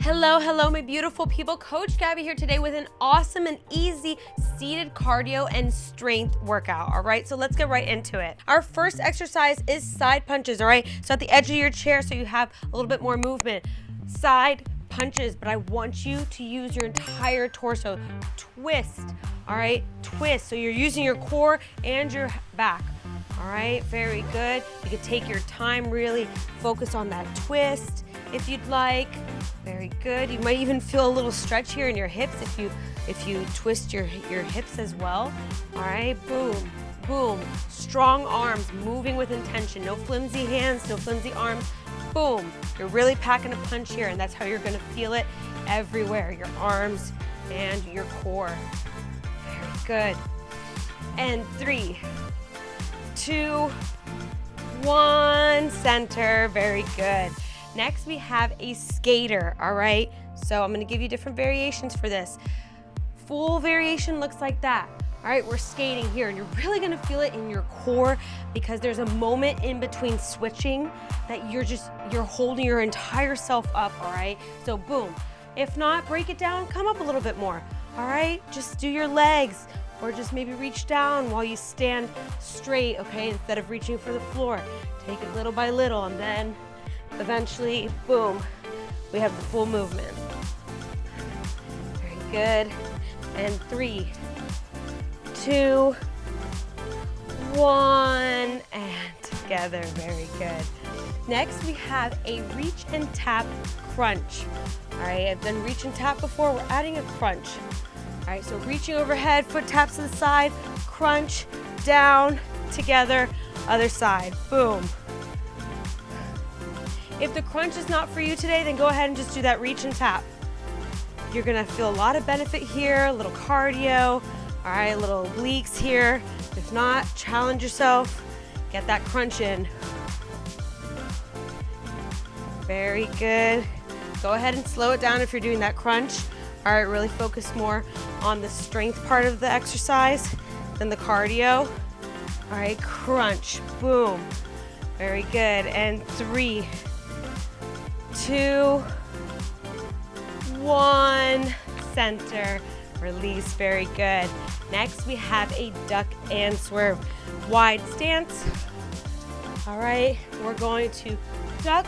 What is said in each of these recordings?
Hello, hello, my beautiful people. Coach Gabby here today with an awesome and easy seated cardio and strength workout. All right, so let's get right into it. Our first exercise is side punches. All right, so at the edge of your chair so you have a little bit more movement. Side punches, but I want you to use your entire torso. Twist, all right, twist. So you're using your core and your back. All right, very good. You can take your time, really focus on that twist if you'd like. Very good. You might even feel a little stretch here in your hips if you twist your hips as well. All right, boom, boom. Strong arms, moving with intention. No flimsy hands, no flimsy arms. Boom. You're really packing a punch here, and that's how you're gonna feel it everywhere. Your arms and your core. Very good. And 3, 2, 1, center. Very good. Next, we have a skater, all right? So I'm gonna give you different variations for this. Full variation looks like that. All right, we're skating here, and you're really gonna feel it in your core because there's a moment in between switching that you're holding your entire self up, all right? So boom. If not, break it down, come up a little bit more, all right? Just do your legs, or just maybe reach down while you stand straight, okay? Instead of reaching for the floor. Take it little by little, and then eventually, boom, we have the full movement. Very good. And 3, 2, 1, and together. Very good. Next, we have a reach and tap crunch. All right, I've done reach and tap before. We're adding a crunch. All right, so reaching overhead, foot taps to the side, crunch, down, together, other side, boom. If the crunch is not for you today, then go ahead and just do that reach and tap. You're gonna feel a lot of benefit here, a little cardio, all right, a little obliques here. If not, challenge yourself, get that crunch in. Very good. Go ahead and slow it down if you're doing that crunch. All right, really focus more on the strength part of the exercise than the cardio. All right, crunch, boom. Very good, and 3, 2, 1, center, release, very good. Next, we have a duck and swerve. Wide stance. All right, we're going to duck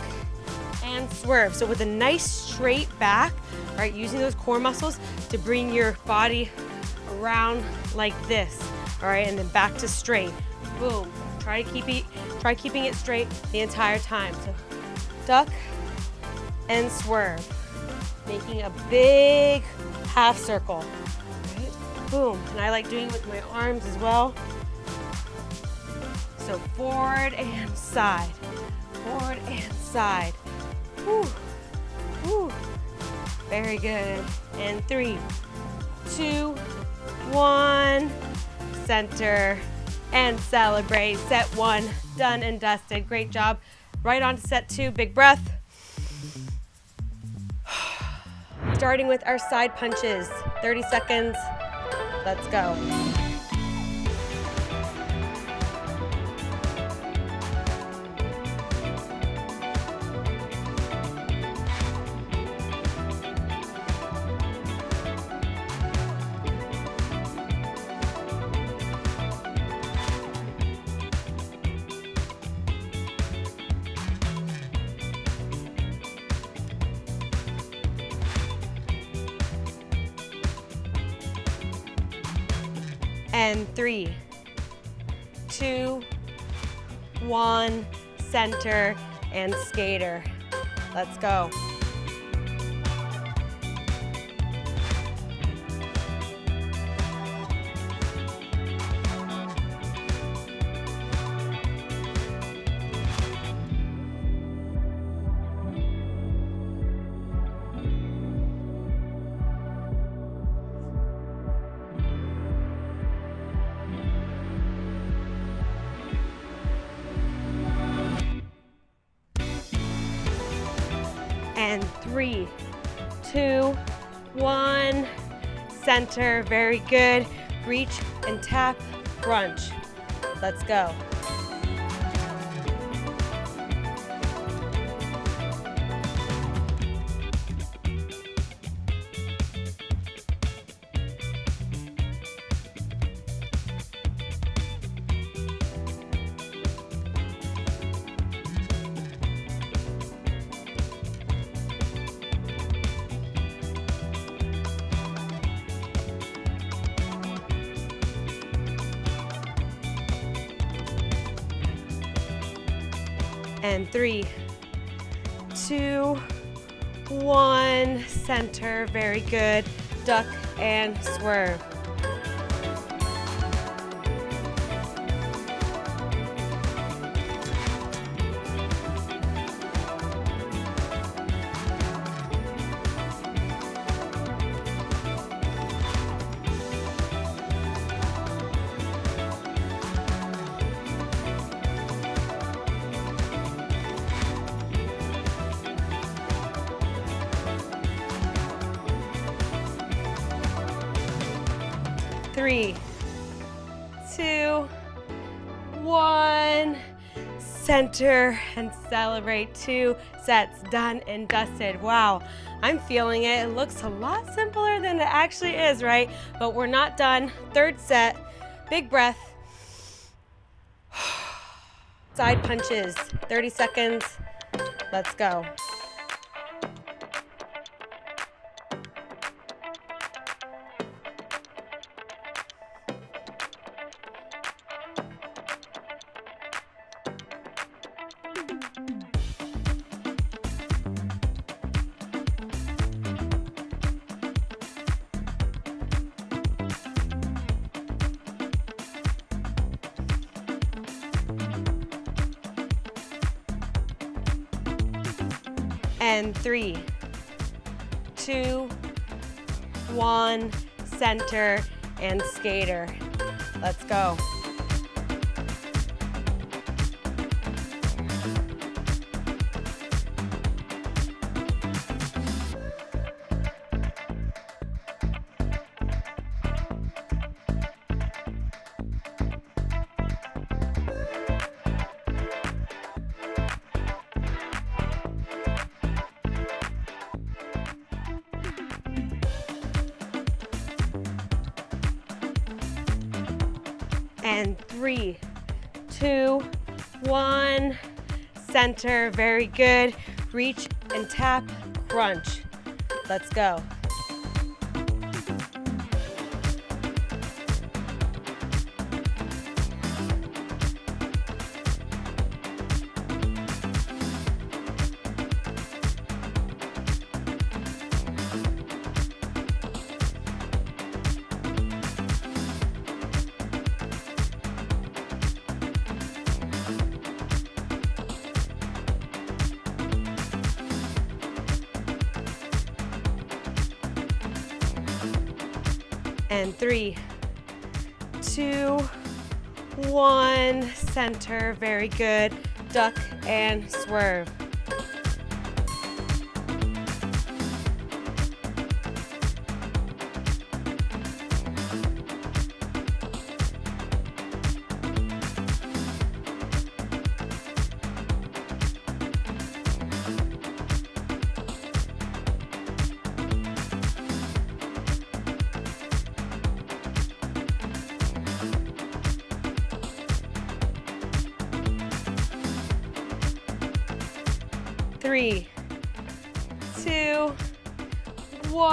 and swerve. So with a nice straight back, all right, using those core muscles to bring your body around like this, all right, and then back to straight. Boom. Try keeping it straight the entire time. So duck and swerve, making a big half circle. Right? Boom. And I like doing it with my arms as well. So forward and side, forward and side. Woo. Woo. Very good. And 3, 2, 1, center, and celebrate. Set 1, done and dusted. Great job. Right on to set 2, big breath. Starting with our side punches, 30 seconds, let's go. And 3, 2, 1, center and skater. Let's go. And 3, 2, 1, center, very good. Reach and tap, crunch. Let's go. And 3, 2, 1, center, very good. Duck and swerve. Three, 2, 1, center and celebrate. 2 sets done and dusted. Wow, I'm feeling it. It looks a lot simpler than it actually is, right? But we're not done. 3rd set, big breath. Side punches, 30 seconds. Let's go. And 3, 2, 1, center and skater. Let's go. And 3, 2, 1, center, very good. Reach and tap, crunch. Let's go. And 3, 2, 1, center, very good. Duck and swerve. Three, 2, 1,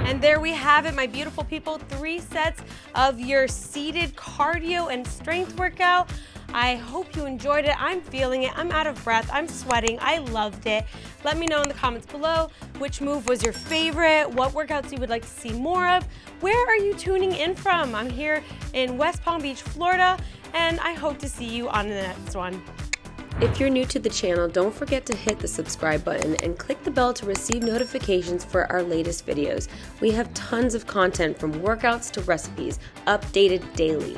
and there we have it, my beautiful people. 3 sets of your seated cardio and strength workout. I hope you enjoyed it. I'm feeling it. I'm out of breath. I'm sweating. I loved it. Let me know in the comments below which move was your favorite, what workouts you would like to see more of. Where are you tuning in from? I'm here in West Palm Beach, Florida, and I hope to see you on the next one. If you're new to the channel, don't forget to hit the subscribe button and click the bell to receive notifications for our latest videos. We have tons of content from workouts to recipes, updated daily.